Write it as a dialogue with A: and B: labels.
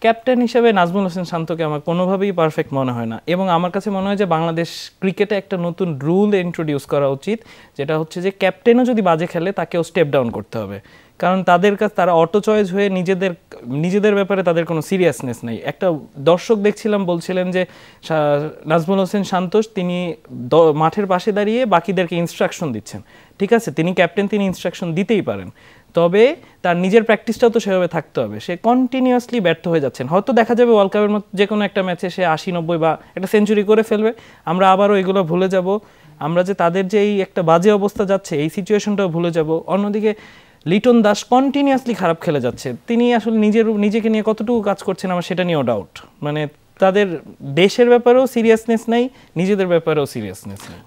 A: Captain হিসেবে নাজমুল হোসেন শান্তকে আমার কোনোভাবেই পারফেক্ট মনে হয় না, এবং আমার কাছে মনে হয় যে বাংলাদেশ ক্রিকেটে একটা নতুন রুল ইন্ট্রোডিউস করা উচিত, যেটা হচ্ছে যে ক্যাপ্টেনও যদি বাজে খেলে তাকেও স্টেপ ডাউন করতে হবে। কারণ তাদের কাছে তারা অটো চয়েস হয়ে নিজেদের ব্যাপারে তাদের কোনো সিরিয়াসনেস নেই। একটা দর্শক দেখছিলাম বলছিলেন যে নাজমুল হোসেন শান্তোষ তিনি মাঠের পাশে দাঁড়িয়ে বাকিদেরকে ইনস্ট্রাকশন দিচ্ছেন। ঠিক আছে, তিনি ক্যাপ্টেন, তিনি ইনস্ট্রাকশন দিতেই পারেন, তবে তার নিজের প্র্যাকটিসটাও তো সেভাবে থাকতে হবে। সে কন্টিনিউয়াসলি ব্যর্থ হয়ে যাচ্ছেন। হয়তো দেখা যাবে ওয়ার্ল্ড কাপের মতো যে কোনো একটা ম্যাচে সে 80-90 বা একটা সেঞ্চুরি করে ফেলবে, আমরা আবারও এগুলো ভুলে যাব, আমরা যে তাদের যে এই একটা বাজে অবস্থা যাচ্ছে এই সিচুয়েশনটাও ভুলে যাব। অন্যদিকে লিটন দাস কন্টিনিউয়াসলি খারাপ খেলে যাচ্ছে, তিনি আসলে নিজেকে নিয়ে কতটুকু কাজ করছেন আমার সেটা নিয়েও ডাউট। মানে তাদের দেশের ব্যাপারেও সিরিয়াসনেস নাই, নিজেদের ব্যাপারেও সিরিয়াসনেস নেই।